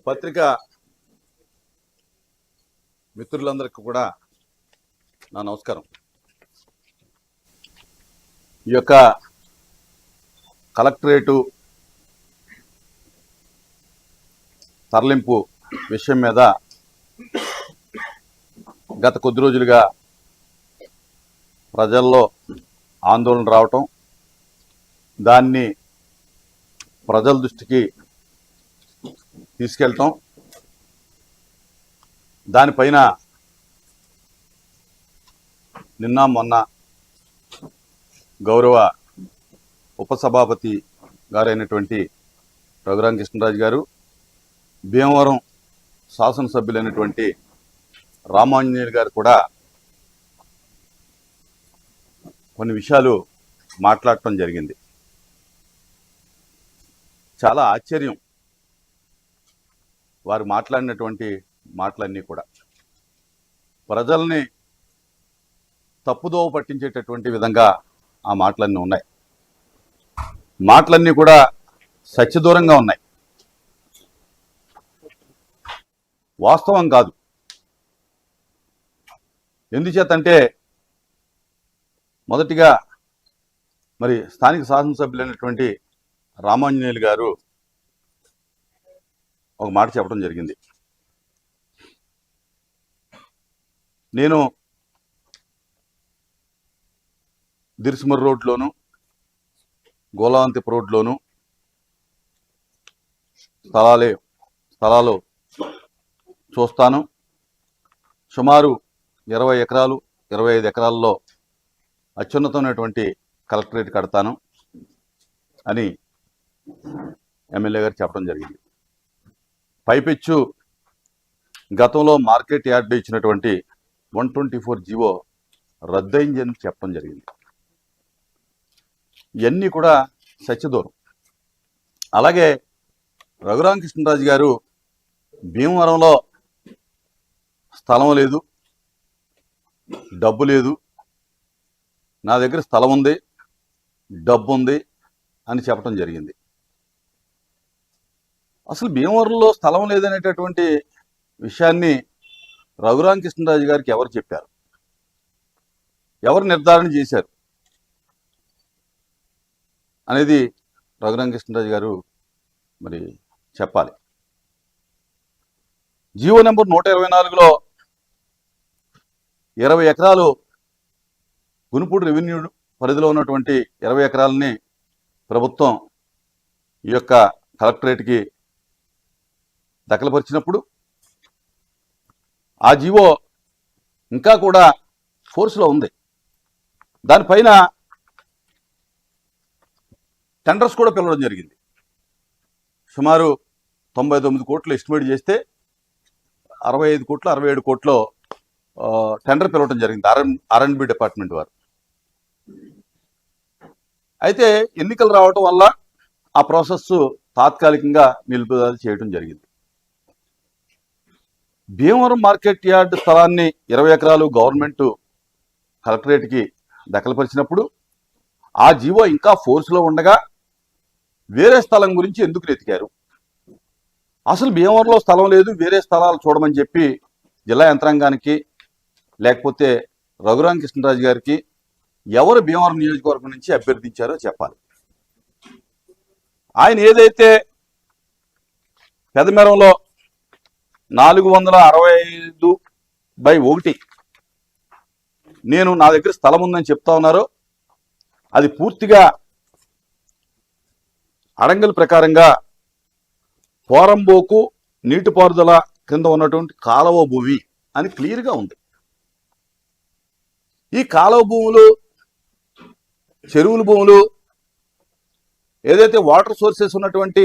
పత్రికా మిత్రులందరికీ కూడా నా నమస్కారం. ఈ యొక్క కలెక్టరేటు తరలింపు విషయం మీద గత కొద్ది రోజులుగా ప్రజల్లో ఆందోళన రావటం, దాన్ని ప్రజల దృష్టికి తీసుకెళ్ళటం, దానిపైన నిన్న మొన్న గౌరవ ఉపసభాపతి గారైనటువంటి రఘురామ కృష్ణరాజు గారు, భీమవరం శాసనసభ్యులైనటువంటి రామాంజనేయులు గారు కూడా కొన్ని విషయాలు మాట్లాడటం జరిగింది. చాలా ఆశ్చర్యం వారు మాట్లాడినటువంటి మాటలన్నీ కూడా ప్రజల్ని తప్పుదోవ పట్టించేటటువంటి విధంగా ఆ మాటలన్నీ ఉన్నాయి. మాటలన్నీ కూడా సత్యదూరంగా ఉన్నాయి, వాస్తవం కాదు. ఎందుచేతంటే మొదటిగా మరి స్థానిక శాసనసభ్యులైనటువంటి రామాంజనేయులు గారు ఒక మాట చెప్పడం జరిగింది. నేను దిర్సుమర్ రోడ్లోను, గోలావంతిపు రోడ్లోను స్థలాలు చూస్తాను. సుమారు 20 ఎకరాలు 25 ఎకరాల్లో అత్యున్నతమైనటువంటి కలెక్టరేట్ కడతాను అని ఎమ్మెల్యే గారు చెప్పడం జరిగింది. పైపెచ్చు గతంలో మార్కెట్ యార్డ్ ఇచ్చినటువంటి 124 జీవో రద్దయిందని చెప్పడం జరిగింది. ఇవన్నీ కూడా సత్యదూరం. అలాగే రఘురామ కృష్ణరాజు గారు భీమవరంలో స్థలం లేదు, డబ్బు లేదు, నా దగ్గర స్థలం ఉంది, డబ్బు ఉంది అని చెప్పడం జరిగింది. అసలు భీమవరంలో స్థలం లేదనేటటువంటి విషయాన్ని రఘురామ కృష్ణరాజు గారికి ఎవరు చెప్పారు, ఎవరు నిర్ధారణ చేశారు అనేది రఘురామ కృష్ణరాజు గారు మరి చెప్పాలి. జీవో నెంబర్ 124లో 20 ఎకరాలు గునుపూడి రెవెన్యూ పరిధిలో ఉన్నటువంటి 20 ఎకరాలని ప్రభుత్వం ఈ యొక్క కలెక్టరేట్కి దఖలుపరిచినప్పుడు ఆ జీవో ఇంకా కూడా ఫోర్స్లో ఉంది. దానిపైన టెండర్స్ కూడా పిలవడం జరిగింది. సుమారు 99 కోట్లు ఎస్టిమేట్ చేస్తే 65 కోట్లు 67 కోట్లు టెండర్ పిలవడం జరిగింది ఆర్ఎండ్బి డిపార్ట్మెంట్ వారు. అయితే ఎన్నికలు రావటం వల్ల ఆ ప్రాసెస్ తాత్కాలికంగా నిలుపుదల చేయడం జరిగింది. భీమవరం మార్కెట్ యార్డ్ స్థలాన్ని 20 ఎకరాలు గవర్నమెంట్ కలెక్టరేట్కి దఖలుపరిచినప్పుడు ఆ జీవో ఇంకా ఫోర్స్లో ఉండగా వేరే స్థలం గురించి ఎందుకు వెతికారు? అసలు భీమవరంలో స్థలం లేదు, వేరే స్థలాలు చూడమని చెప్పి జిల్లా యంత్రాంగానికి లేకపోతే రఘురామ కృష్ణరాజు గారికి ఎవరు భీమవరం నియోజకవర్గం నుంచి అభ్యర్థించారో చెప్పాలి. ఆయన ఏదైతే పెదమెరంలో 465/1 నా దగ్గర స్థలం ఉందని చెప్తా ఉన్నారో అది పూర్తిగా అడంగల్ ప్రకారంగా పోరంబోకు నీటిపారుదల కింద ఉన్నటువంటి కాలువ భూమి అని క్లియర్గా ఉంది. ఈ కాలువ భూములు, చెరువుల భూములు, ఏదైతే వాటర్ సోర్సెస్ ఉన్నటువంటి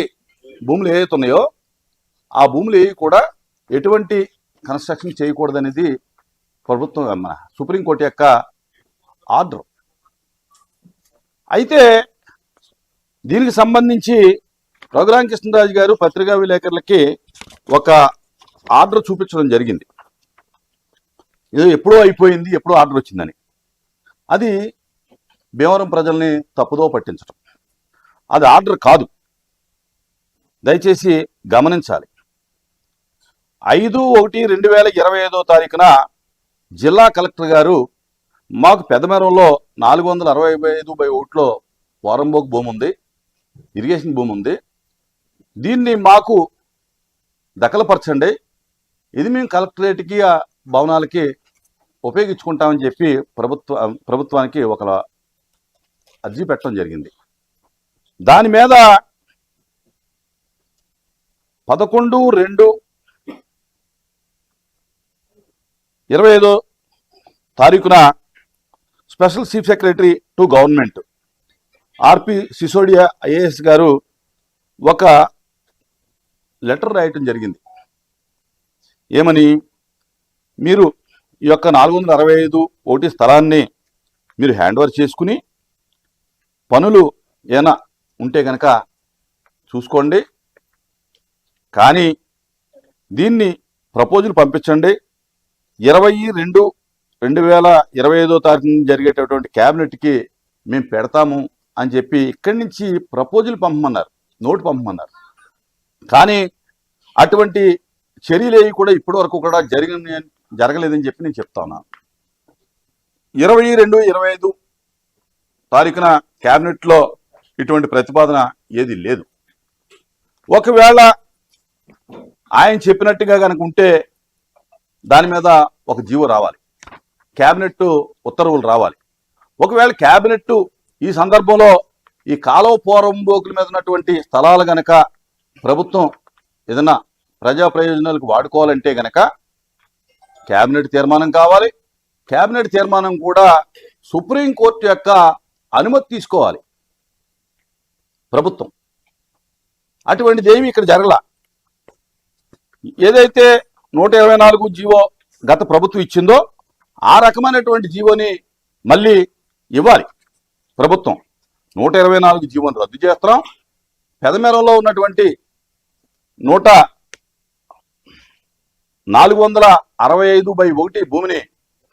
భూములు ఏదైతే ఉన్నాయో ఆ భూములు ఏవి కూడా ఎటువంటి కన్స్ట్రక్షన్ చేయకూడదనేది ప్రభుత్వం మన సుప్రీంకోర్టు యొక్క ఆర్డర్. అయితే దీనికి సంబంధించి రఘురామ కృష్ణరాజు గారు పత్రికా విలేకరులకి ఒక ఆర్డర్ చూపించడం జరిగింది. ఇది ఎప్పుడో అయిపోయింది, ఎప్పుడో ఆర్డర్ వచ్చిందని. అది భీమవరం ప్రజల్ని తప్పుదో పట్టించడం. అది ఆర్డర్ కాదు, దయచేసి గమనించాలి. 5/1/2025 జిల్లా కలెక్టర్ గారు మాకు పెదమెరంలో 465/1 పోరంబోకు భూమి ఉంది, ఇరిగేషన్ భూమి ఉంది, దీన్ని మాకు దఖలుపరచండి, ఇది మేము కలెక్టరేట్కి ఆ భవనాలకి ఉపయోగించుకుంటామని చెప్పి ప్రభుత్వానికి ఒక అర్జీ పెట్టడం జరిగింది. దాని మీద 11/2/25 special chief secretary to government RP Sisodia IAS గారు ఒక లెటర్ రాయటం జరిగింది. ఏమని, మీరు ఈ యొక్క 465/1 స్థలాన్ని మీరు హ్యాండ్ ఓవర్ చేసుకుని పనులు ఏమైనా ఉంటే కనుక చూసుకోండి, కానీ దీన్ని ప్రపోజల్ పంపించండి, 20/2/2025 జరిగేటటువంటి క్యాబినెట్కి మేము పెడతాము అని చెప్పి ఇక్కడి నుంచి ప్రపోజల్ పంపమన్నారు, నోటు పంపమన్నారు. కానీ అటువంటి చర్యలు ఏవి కూడా ఇప్పటి వరకు కూడా జరగలేదని చెప్పి నేను చెప్తా ఉన్నాను. 20/2/25 క్యాబినెట్లో ఇటువంటి ప్రతిపాదన ఏది లేదు. ఒకవేళ ఆయన చెప్పినట్టుగా కనుక ఉంటే దాని మీద ఒక జీవో రావాలి, క్యాబినెట్ ఉత్తర్వులు రావాలి. ఒకవేళ క్యాబినెట్ ఈ సందర్భంలో ఈ కాలువ పోరంబోకుల మీద ఉన్నటువంటి స్థలాలు గనక ప్రభుత్వం ఏదైనా ప్రజా ప్రయోజనాలకు వాడుకోవాలంటే గనక క్యాబినెట్ తీర్మానం కావాలి. క్యాబినెట్ తీర్మానం కూడా సుప్రీంకోర్టు యొక్క అనుమతి తీసుకోవాలి ప్రభుత్వం. అటువంటిది ఏమి ఇక్కడ జరగల. ఏదైతే 124 జీవో గత ప్రభుత్వం ఇచ్చిందో ఆ రకమైనటువంటి జీవోని మళ్ళీ ఇవ్వాలి ప్రభుత్వం. 124 జీవోని రద్దు చేస్తున్నాం. పెదమెరంలో ఉన్నటువంటి 465/1 భూమిని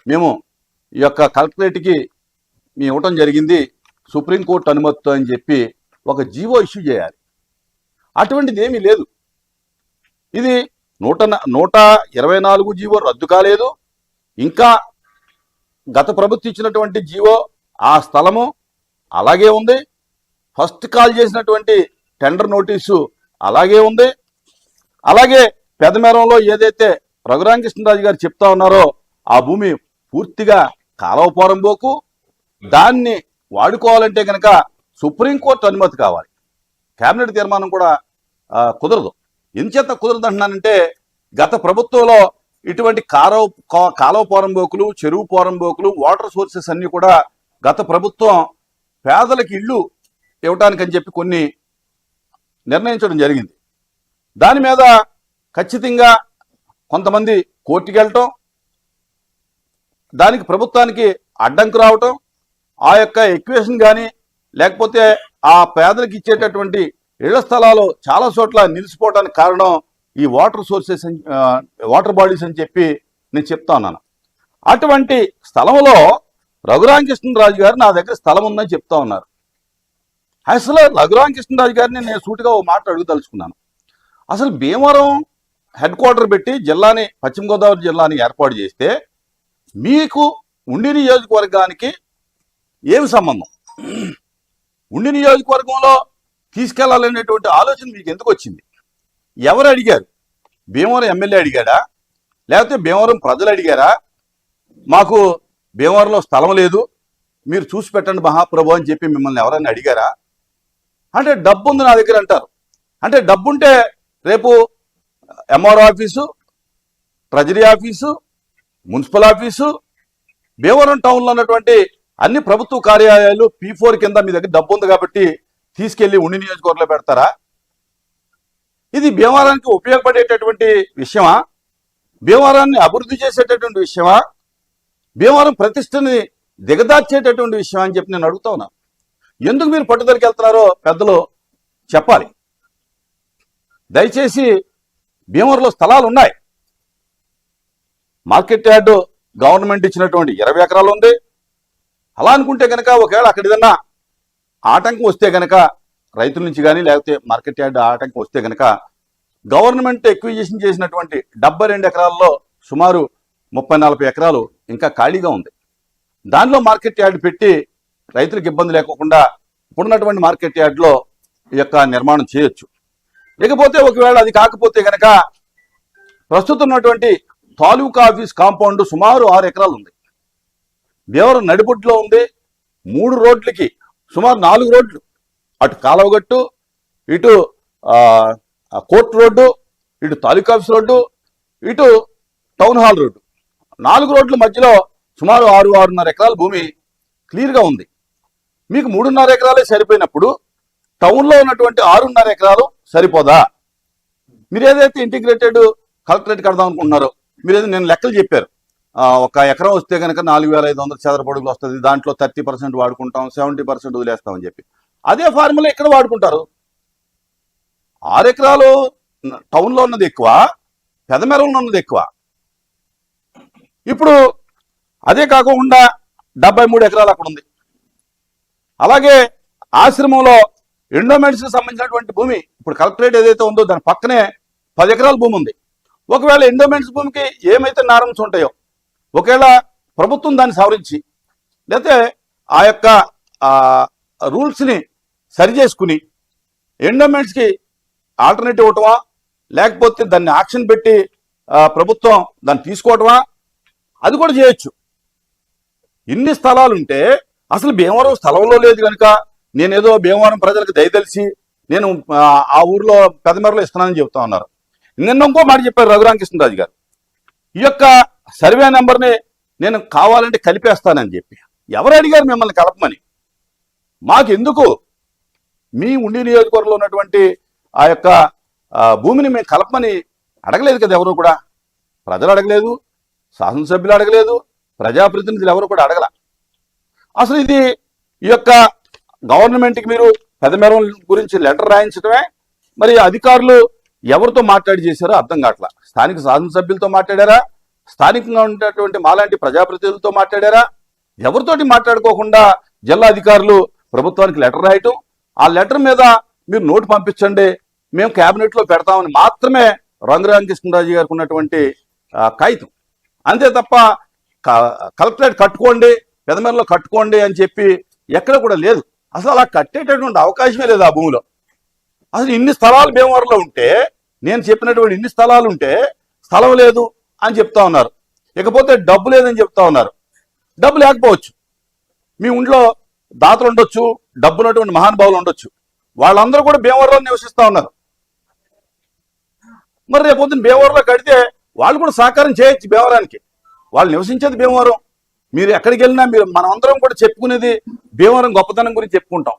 మేము ఈ యొక్క కలెక్టరేట్కి మేము ఇవ్వటం జరిగింది సుప్రీంకోర్టు అనుమతితో అని చెప్పి ఒక జీవో ఇష్యూ చేయాలి. అటువంటిది ఏమీ లేదు. ఇది 124 జీవో రద్దు కాలేదు. ఇంకా గత ప్రభుత్వం ఇచ్చినటువంటి జీవో ఆ స్థలము అలాగే ఉంది. ఫస్ట్ కాల్ చేసినటువంటి టెండర్ నోటీసు అలాగే ఉంది. అలాగే పెదమెరంలో ఏదైతే రఘురామకృష్ణరాజు గారు చెప్తా ఉన్నారో ఆ భూమి పూర్తిగా కాలువ పోరంబోకు, దాన్ని వాడుకోవాలంటే కనుక సుప్రీంకోర్టు అనుమతి కావాలి. కేబినెట్ తీర్మానం కూడా కుదరదు. ఎంచేత కుదరదు అంటున్నానంటే గత ప్రభుత్వంలో ఇటువంటి కాలువ పోరంబోకులు, చెరువు పోరంబోకులు, వాటర్ సోర్సెస్ అన్ని కూడా గత ప్రభుత్వం పేదలకు ఇళ్ళు ఇవ్వటానికని చెప్పి కొన్ని నిర్ణయించడం జరిగింది. దాని మీద ఖచ్చితంగా కొంతమంది కోర్టుకి వెళ్ళటం, దానికి ప్రభుత్వానికి అడ్డంకు రావటం, ఆ యొక్క ఎక్వేషన్ కానీ లేకపోతే ఆ పేదలకు ఇచ్చేటటువంటి ఇళ్ల స్థలాలు చాలా చోట్ల నిలిచిపోవడానికి కారణం ఈ వాటర్ సోర్సెస్, వాటర్ బాడీస్ అని చెప్పి నేను చెప్తా ఉన్నాను. అటువంటి స్థలంలో రఘురామకృష్ణరాజు గారు నా దగ్గర స్థలం ఉందని చెప్తా ఉన్నారు. అసలు రఘురామకృష్ణరాజు గారిని నేను సూటిగా ఓ మాట అడుగుదలుచుకున్నాను. అసలు భీమవరం హెడ్ క్వార్టర్ పెట్టి జిల్లాని, పశ్చిమ గోదావరి జిల్లాని ఏర్పాటు చేస్తే మీకు ఉండి నియోజకవర్గానికి ఏమి సంబంధం? ఉండి నియోజకవర్గంలో తీసుకెళ్లాలనేటువంటి ఆలోచన మీకు ఎందుకు వచ్చింది? ఎవరు అడిగారు? భీమవరం ఎమ్మెల్యే అడిగాడా? లేకపోతే భీమవరం ప్రజలు అడిగారా? మాకు భీమవరంలో స్థలం లేదు, మీరు చూసి పెట్టండి మహాప్రభు అని చెప్పి మిమ్మల్ని ఎవరైనా అడిగారా? అంటే డబ్బు ఉంది నా దగ్గర అంటారు. అంటే డబ్బుంటే రేపు MRO office, treasury office, municipal office, Bhimavaram టౌన్లో ఉన్నటువంటి అన్ని ప్రభుత్వ కార్యాలయాలు P4 కింద మీ దగ్గర డబ్బు ఉంది కాబట్టి తీసుకెళ్లి ఉండి నియోజకవర్గంలో పెడతారా? ఇది భీమవరానికి ఉపయోగపడేటటువంటి విషయమా? భీమవరాన్ని అభివృద్ధి చేసేటటువంటి విషయమా? భీమవరం ప్రతిష్టని దిగదార్చేటటువంటి విషయం అని చెప్పి నేను అడుగుతా ఉన్నా. ఎందుకు మీరు పట్టుదలకి వెళ్తున్నారో పెద్దలు చెప్పాలి. దయచేసి భీమవరంలో స్థలాలు ఉన్నాయి. మార్కెట్ యార్డు గవర్నమెంట్ ఇచ్చినటువంటి 20 ఎకరాలు ఉంది. అలా అనుకుంటే కనుక ఒకవేళ అక్కడ ఏదన్నా ఆటంకం వస్తే కనుక రైతుల నుంచి కానీ లేకపోతే మార్కెట్ యార్డ్ ఆటంకం వస్తే కనుక గవర్నమెంట్ ఎక్విజిషన్ చేసినటువంటి 72 ఎకరాల్లో సుమారు 30-40 ఎకరాలు ఇంకా ఖాళీగా ఉంది. దానిలో మార్కెట్ యార్డ్ పెట్టి రైతులకు ఇబ్బంది లేకుండా ఇప్పుడున్నటువంటి మార్కెట్ యార్డ్లో ఈ యొక్క నిర్మాణం చేయొచ్చు. ఇకపోతే ఒకవేళ అది కాకపోతే కనుక ప్రస్తుతం ఉన్నటువంటి తాలూకా ఆఫీస్ కాంపౌండ్ సుమారు 6 ఎకరాలు ఉంది. భీమవరం నడిబొడ్డులో ఉంది. 3 రోడ్లకి సుమారు 4 రోడ్లు, అటు కాలువగట్టు, ఇటు కోర్టు రోడ్డు, ఇటు తాలూకా ఆఫీస్ రోడ్డు, ఇటు టౌన్ హాల్ రోడ్డు, 4 రోడ్ల మధ్యలో సుమారు 6-6.5 ఎకరాల భూమి క్లియర్గా ఉంది. మీకు 3.5 ఎకరాలే సరిపోయినప్పుడు టౌన్లో ఉన్నటువంటి 6.5 ఎకరాలు సరిపోదా? మీరు ఏదైతే ఇంటిగ్రేటెడ్ కలెక్టరేట్ కడదాం అనుకుంటున్నారో, మీరు నేను లెక్కలు చెప్పారు. ఒక ఎకరం వస్తే కనుక 4,500 చదరపు అడుగులు వస్తుంది. దాంట్లో 30% వాడుకుంటాం, 70% వదిలేస్తామని చెప్పి అదే ఫార్ములా ఇక్కడ వాడుకుంటారు. 6 ఎకరాలు టౌన్లో ఉన్నది ఎక్కువ, పెదమెరంలో ఉన్నది ఎక్కువ. ఇప్పుడు అదే కాకుండా 73 ఎకరాలు అక్కడ ఉంది. అలాగే ఆశ్రమంలో ఎండోమెంట్స్కి సంబంధించినటువంటి భూమి ఇప్పుడు కలెక్టరేట్ ఏదైతే ఉందో దాని పక్కనే 10 ఎకరాల భూమి ఉంది. ఒకవేళ ఎండోమెంట్స్ భూమికి ఏమైతే నారమ్స్ ఉంటాయో ఒకవేళ ప్రభుత్వం దాన్ని సవరించి లేకపోతే ఆ యొక్క రూల్స్ని సరి చేసుకుని ఎండోమెంట్స్కి ఆల్టర్నేటివ్ ఇవ్వటమా, లేకపోతే దాన్ని యాక్షన్ పెట్టి ప్రభుత్వం దాన్ని తీసుకోవటమా, అది కూడా చేయొచ్చు. ఇన్ని స్థలాలుంటే అసలు భీమవరం స్థలంలో లేదు కనుక నేనేదో భీమవరం ప్రజలకు దయతలిసి నేను ఆ ఊర్లో పెదమెరలో ఇస్తున్నానని చెప్తా ఉన్నారు. నిన్న ఇంకో మాట చెప్పారు రఘురామకృష్ణరాజు గారు, ఈ యొక్క సర్వే నెంబర్ని నేను కావాలంటే కలిపేస్తానని చెప్పి. ఎవరు అడిగారు మిమ్మల్ని కలపమని? మాకెందుకు? మీ ఉండి నియోజకవర్గంలో ఉన్నటువంటి ఆ యొక్క భూమిని మేము కలపమని అడగలేదు కదా ఎవరు కూడా. ప్రజలు అడగలేదు, శాసనసభ్యులు అడగలేదు, ప్రజాప్రతినిధులు ఎవరు కూడా అడగల. అసలు ఇది ఈ యొక్క గవర్నమెంట్కి మీరు పెదమెరం గురించి లెటర్ రాయించడమే, మరి అధికారులు ఎవరితో మాట్లాడి చేశారో అర్థం కావట్లా. స్థానిక శాసనసభ్యులతో మాట్లాడారా, స్థానికంగా ఉన్నటువంటి మాలాంటి ప్రజాప్రతినిధులతో మాట్లాడారా? ఎవరితోటి మాట్లాడుకోకుండా జిల్లా అధికారులు ప్రభుత్వానికి లెటర్ రాయటం, ఆ లెటర్ మీద మీరు నోటు పంపించండి, మేము క్యాబినెట్లో పెడతామని మాత్రమే రఘురామకృష్ణరాజు గారికి ఉన్నటువంటి కాగితం. అంతే తప్ప కలెక్టరేట్ కట్టుకోండి, పెదమెరలో కట్టుకోండి అని చెప్పి ఎక్కడ కూడా లేదు. అసలు అలా కట్టేటటువంటి అవకాశమే లేదు ఆ భూమిలో. అసలు ఇన్ని స్థలాలు భీమవరంలో ఉంటే, నేను చెప్పినటువంటి ఇన్ని స్థలాలు ఉంటే స్థలం లేదు అని చెప్తా ఉన్నారు. ఇకపోతే డబ్బు లేదని చెప్తా ఉన్నారు. డబ్బు లేకపోవచ్చు, మీ ఇంట్లో దాతలు ఉండొచ్చు, డబ్బు ఉన్నటువంటి మహానుభావులు ఉండొచ్చు, వాళ్ళందరూ కూడా భీమవరంలో నివసిస్తూ ఉన్నారు. మరి రేపొద్దున భీమవరంలో కడితే వాళ్ళు కూడా సహకారం చేయొచ్చు భీమవరానికి. వాళ్ళు నివసించేది భీమవరం. మీరు ఎక్కడికి వెళ్ళినా మనం అందరం కూడా చెప్పుకునేది భీమవరం గొప్పతనం గురించి చెప్పుకుంటాం.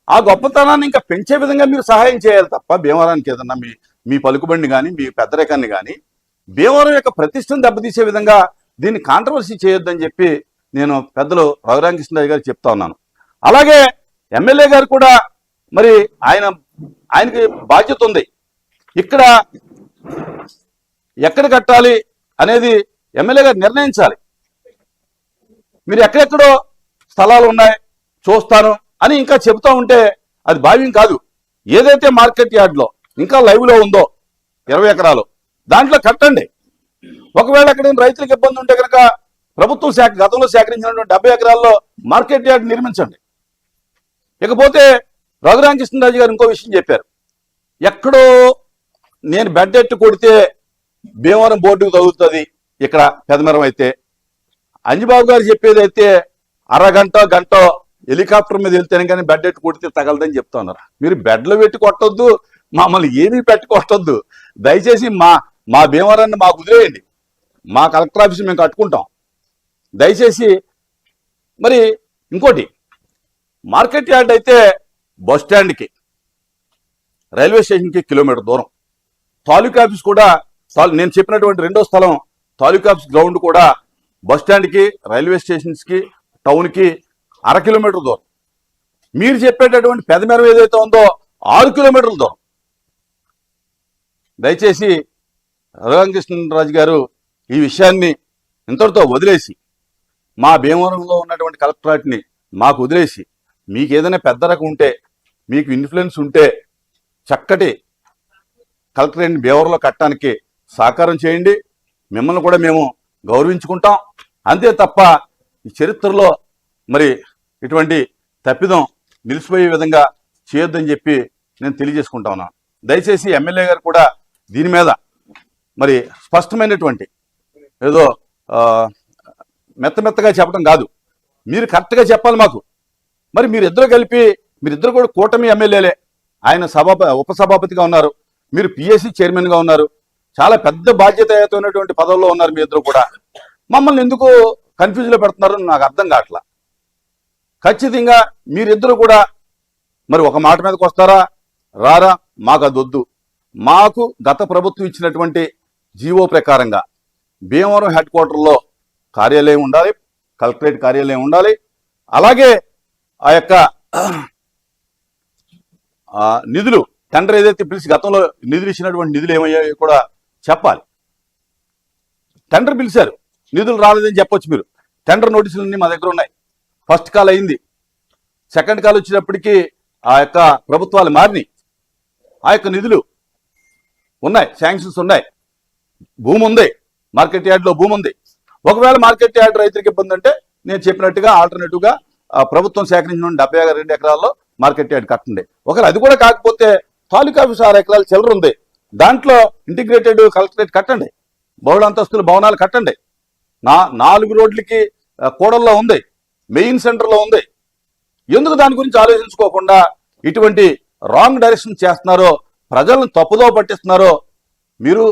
ఆ గొప్పతనాన్ని ఇంకా పెంచే విధంగా మీరు సహాయం చేయాలి తప్ప భీమవరానికి ఏదన్నా మీ పలుకుబండి కానీ మీ పెద్దరికాన్ని కానీ భీమవరం యొక్క ప్రతిష్టను దెబ్బతీసే విధంగా దీన్ని కాంట్రవర్సీ చేయొద్దని చెప్పి నేను పెద్దలు రఘురామకృష్ణరాజు గారికి చెప్తా ఉన్నాను. అలాగే ఎమ్మెల్యే గారు కూడా మరి ఆయనకి బాధ్యత ఉంది. ఇక్కడ ఎక్కడ కట్టాలి అనేది ఎమ్మెల్యే గారు నిర్ణయించాలి. మీరు ఎక్కడెక్కడో స్థలాలు ఉన్నాయి చూస్తాను అని ఇంకా చెబుతూ ఉంటే అది భావ్యం కాదు. ఏదైతే మార్కెట్ యార్డ్లో ఇంకా లైవ్లో ఉందో 20 ఎకరాలు దాంట్లో కట్టండి. ఒకవేళ అక్కడ రైతులకు ఇబ్బంది ఉంటే కనుక ప్రభుత్వం గతంలో సేకరించినటువంటి 70 ఎకరాల్లో మార్కెట్ యార్డ్ నిర్మించండి. ఇకపోతే రఘురామకృష్ణరాజు గారు ఇంకో విషయం చెప్పారు. ఎక్కడో నేను బెడ్ ఎట్టు కొడితే భీమవరం బోర్డుకు తగులుతుంది, ఇక్కడ పెదమెరం అయితే. అంజిబాబు గారు చెప్పేది అయితే అరగంట గంట హెలికాప్టర్ మీద వెళ్తేనే కానీ బెడ్ ఎట్టు కొడితే తగలదని చెప్తా ఉన్నారు. మీరు బెడ్లో పెట్టి కొట్టొద్దు, మమ్మల్ని ఏమీ పెట్టి కొట్టొద్దు. దయచేసి మా భీమవరాన్ని మాకు వదిలేయండి, మా కలెక్టర్ ఆఫీస్ మేము కట్టుకుంటాం దయచేసి. మరి ఇంకోటి, మార్కెట్ యార్డ్ అయితే బస్ స్టాండ్కి రైల్వే స్టేషన్కి కిలోమీటర్ దూరం. తాలూకా ఆఫీస్ కూడా నేను చెప్పినటువంటి రెండో స్థలం తాలూకా ఆఫీస్ గ్రౌండ్ కూడా బస్ స్టాండ్కి రైల్వే స్టేషన్స్కి టౌన్కి 1/2 కిలోమీటర్ దూరం. మీరు చెప్పేటటువంటి పెదమెరం ఏదైతే ఉందో 6 కిలోమీటర్ల దూరం. దయచేసి రఘురామకృష్ణరాజు గారు ఈ విషయాన్ని ఇంతటితో వదిలేసి మా భీమవరంలో ఉన్నటువంటి కలెక్టరేట్ని మాకు వదిలేసి మీకు ఏదైనా పెద్ద రకం ఉంటే, మీకు ఇన్ఫ్లుయెన్స్ ఉంటే చక్కటి కలెక్టరేట్ని భీమవరంలో కట్టడానికి సహకారం చేయండి. మిమ్మల్ని కూడా మేము గౌరవించుకుంటాం. అంతే తప్ప ఈ చరిత్రలో మరి ఇటువంటి తప్పిదం నిలిచిపోయే విధంగా చేయొద్దని చెప్పి నేను తెలియజేసుకుంటా ఉన్నాను. దయచేసి ఎమ్మెల్యే గారు కూడా దీని మీద మరి స్పష్టమైనటువంటి ఏదో మెత్తగా చెప్పడం కాదు, మీరు కరెక్ట్గా చెప్పాలి మాకు. మరి మీరిద్దరు కూడా కూటమి ఎమ్మెల్యేలే. ఆయన ఉపసభాపతిగా ఉన్నారు, మీరు పిఎస్సి చైర్మన్గా ఉన్నారు, చాలా పెద్ద బాధ్యతయుతమైనటువంటి పదవుల్లో ఉన్నారు మీ ఇద్దరు కూడా. మమ్మల్ని ఎందుకు కన్ఫ్యూజ్లో పెడుతున్నారో నాకు అర్థం కావట్లా. ఖచ్చితంగా మీరిద్దరు కూడా మరి ఒక మాట మీదకి వస్తారా రారా మాకు అది వద్దు. మాకు గత ప్రభుత్వం ఇచ్చినటువంటి జీవో ప్రకారంగా భీమవరం హెడ్ క్వార్టర్లో కార్యాలయం ఉండాలి, కలెక్టరేట్ కార్యాలయం ఉండాలి. అలాగే ఆ యొక్క నిధులు టెండర్ ఏదైతే పిలిచి గతంలో నిధులు ఇచ్చినటువంటి నిధులు ఏమయ్యాయో కూడా చెప్పాలి. టెండర్ పిలిచారు, నిధులు రాలేదని చెప్పొచ్చు మీరు. టెండర్ నోటీసులన్నీ మా దగ్గర ఉన్నాయి. ఫస్ట్ కాల్ అయింది, సెకండ్ కాల్ వచ్చినప్పటికీ ఆ యొక్క ప్రభుత్వాలు మారినాయి. ఆ యొక్క నిధులు ఉన్నాయి, శాంక్షన్స్ ఉన్నాయి, భూమి ఉంది, మార్కెట్ యార్డ్లో భూమి ఉంది. ఒకవేళ మార్కెట్ యార్డ్ రైతులకు ఇబ్బంది అంటే నేను చెప్పినట్టుగా ఆల్టర్నేటివ్గా ప్రభుత్వం సేకరించిన 72 ఎకరాల్లో మార్కెట్ యార్డ్ కట్టండి. ఒకవేళ అది కూడా కాకపోతే తాలూకా ఆఫీస్ 6 ఎకరాల చిల్లర ఉంది, దాంట్లో ఇంటిగ్రేటెడ్ కలెక్టరేట్ కట్టండి, బహుళ అంతస్తుల భవనాలు కట్టండి. 4 రోడ్లకి కూడల్లో ఉంది, మెయిన్ సెంటర్లో ఉంది. ఎందుకు దాని గురించి ఆలోచించుకోకుండా ఇటువంటి రాంగ్ డైరెక్షన్ చేస్తున్నారో, ప్రజలను తప్పుదో పట్టిస్తున్నారో మీరు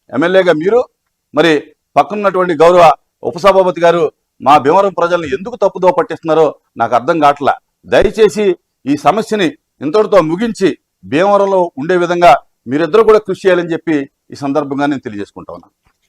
ఎమ్మెల్యేగా మీరు మరి పక్కనున్నటువంటి గౌరవ ఉపసభాపతి గారు మా భీమవరం ప్రజలను ఎందుకు తప్పుదో పట్టిస్తున్నారో నాకు అర్థం కావట్లా. దయచేసి ఈ సమస్యని ఇంతటితో ముగించి భీమవరంలో ఉండే విధంగా మీరిద్దరూ కూడా కృషి చేయాలని చెప్పి ఈ సందర్భంగా నేను తెలియజేసుకుంటా ఉన్నాను.